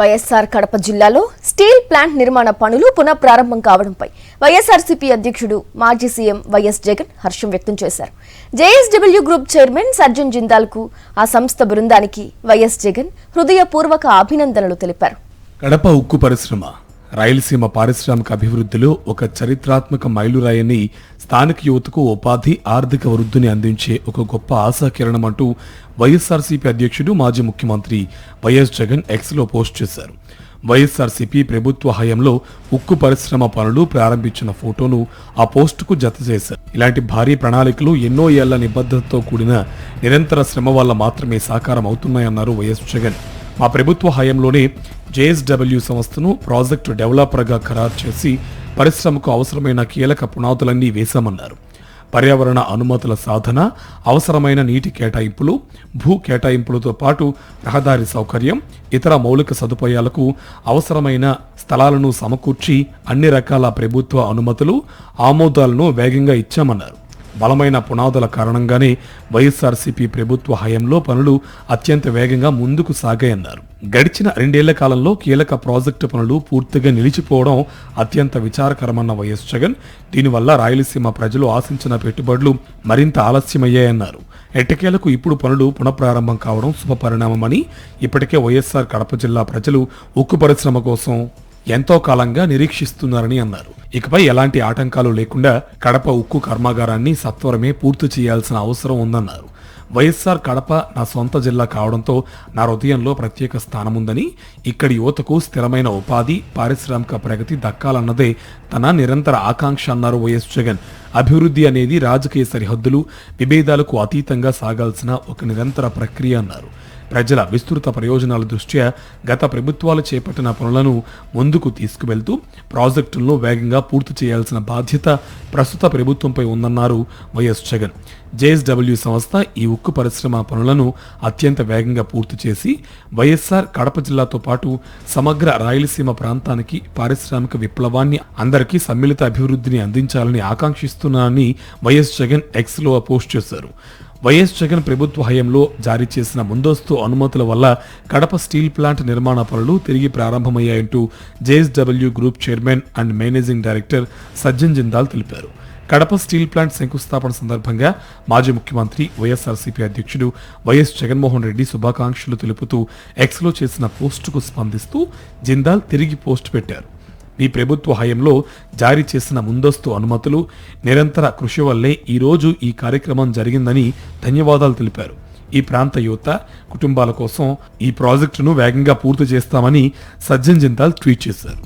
వైఎస్ఆర్ కడప జిల్లాలో steel plant నిర్మాణ పనులు పునఃప్రారంభం కావడంపై వైఎస్ఆర్సీపీ అధ్యక్షుడు మాజీ సీఎం వైఎస్ జగన్ హర్షం వ్యక్తం చేశారు. జేఎస్డబ్ల్యూ గ్రూప్ చైర్మన్ సజ్జన్ జిందాల్కు ఆ సంస్థ బృందానికి వైఎస్ జగన్ హృదయపూర్వక అభినందనలు తెలిపారు. కడప ఉక్కు పరిశ్రమ రాయలసీమ పారిశ్రామిక అభివృద్ధిలో ఒక చరిత్రాత్మక మైలురాయని, స్థానిక యువతకు ఉపాధి, ఆర్థిక వృద్ధిని అందించే ఒక గొప్ప ఆశాకిరణం అంటూ వైఎస్ఆర్సీపీ అధ్యక్షుడు మాజీ ముఖ్యమంత్రి వైఎస్ జగన్ ఎక్స్లో పోస్ట్ చేశారు. వైఎస్ఆర్సీపీ ప్రభుత్వ హయాంలో ఉక్కు పరిశ్రమ పనులు ప్రారంభించిన ఫోటోను ఆ పోస్టుకు జత చేశారు. ఇలాంటి భారీ ప్రణాళికలు ఎన్నో ఏళ్ల నిబద్ధతతో కూడిన నిరంతర శ్రమ వల్ల మాత్రమే సాకారం అవుతున్నాయన్నారు వైఎస్ జగన్. మా ప్రభుత్వ హయాంలోనే జేఎస్డబ్ల్యూ సంస్థను ప్రాజెక్టు డెవలపర్గా ఖరారు చేసి పరిశ్రమకు అవసరమైన కీలక పునాదులన్నీ వేశామన్నారు. పర్యావరణ అనుమతుల సాధన, అవసరమైన నీటి కేటాయింపులు, భూ కేటాయింపులతో పాటు రహదారి సౌకర్యం, ఇతర మౌలిక సదుపాయాలకు అవసరమైన స్థలాలను సమకూర్చి అన్ని రకాల ప్రభుత్వ అనుమతులు, ఆమోదాలను వేగంగా ఇచ్చామన్నారు. బలమైన పునాదుల కారణంగానే వైఎస్ఆర్సీపీ ప్రభుత్వ హయాంలో పనులు అత్యంత వేగంగా ముందుకు సాగాయన్నారు. గడిచిన 2 ఏళ్ల కాలంలో కీలక ప్రాజెక్టు పనులు పూర్తిగా నిలిచిపోవడం అత్యంత విచారకరమన్న వైఎస్ జగన్, దీనివల్ల రాయలసీమ ప్రజలు ఆశించిన పెట్టుబడులు మరింత ఆలస్యమయ్యాయన్నారు. ఎట్టకేలకు ఇప్పుడు పనులు పునఃప్రారంభం కావడం శుభపరిణామమని, ఇప్పటికే వైఎస్ఆర్ కడప జిల్లా ప్రజలు ఉక్కు పరిశ్రమ కోసం ఎంతో కాలంగా నిరీక్షిస్తున్నారని అన్నారు. ఇకపై ఎలాంటి ఆటంకాలు లేకుండా కడప ఉక్కు కర్మాగారాన్ని సత్వరమే పూర్తి చేయాల్సిన అవసరం ఉందన్నారు. వైఎస్ఆర్ కడప నా సొంత జిల్లా కావడంతో నా హృదయంలో ప్రత్యేక స్థానముందని, ఇక్కడి యువతకు స్థిరమైన ఉపాధి, పారిశ్రామిక ప్రగతి దక్కాలన్నదే తన నిరంతర ఆకాంక్ష అన్నారు వైఎస్ జగన్. అభివృద్ధి అనేది రాజకీయ సరిహద్దులు, విభేదాలకు అతీతంగా సాగాల్సిన ఒక నిరంతర ప్రక్రియ అన్నారు. ప్రజల విస్తృత ప్రయోజనాల దృష్ట్యా గత ప్రభుత్వాలు చేపట్టిన పనులను ముందుకు తీసుకువెళ్తూ ప్రాజెక్టులను వేగంగా పూర్తి చేయాల్సిన బాధ్యత ప్రస్తుత ప్రభుత్వంపై ఉందన్నారు వైఎస్ జగన్. జేఎస్డబ్ల్యూ సంస్థ ఈ ఉక్కు పరిశ్రమ పనులను అత్యంత వేగంగా పూర్తి చేసి వైఎస్ఆర్ కడప జిల్లాతో పాటు సమగ్ర రాయలసీమ ప్రాంతానికి పారిశ్రామిక విప్లవాన్ని, అందరికీ సమ్మిళిత అభివృద్ధిని అందించాలని ఆకాంక్షిస్తున్నానని వైఎస్ జగన్ ఎక్స్లో పోస్ట్ చేశారు. వైఎస్ జగన్ ప్రభుత్వ హయాంలో జారీ చేసిన ముందస్తు అనుమతుల వల్ల కడప స్టీల్ ప్లాంట్ నిర్మాణ పనులు తిరిగి ప్రారంభమయ్యాయంటూ JSW group chairman and managing director Sajjan Jindal తెలిపారు. కడప స్టీల్ ప్లాంట్ శంకుస్థాపన సందర్భంగా మాజీ ముఖ్యమంత్రి వైఎస్ఆర్సీపీ అధ్యక్షుడు వైఎస్ జగన్మోహన్ రెడ్డి శుభాకాంక్షలు తెలుపుతూ ఎక్స్లో చేసిన పోస్టుకు స్పందిస్తూ జిందాల్ తిరిగి పోస్ట్ పెట్టారు. ఈ ప్రభుత్వ హయాంలో జారీ చేసిన ముందస్తు అనుమతులు, నిరంతర కృషి వల్లే ఈరోజు ఈ కార్యక్రమం జరిగిందని ధన్యవాదాలు తెలిపారు. ఈ ప్రాంత యువత, కుటుంబాల కోసం ఈ ప్రాజెక్టును వేగంగా పూర్తి చేస్తామని సజ్జన్ జిందాల్ ట్వీట్ చేశారు.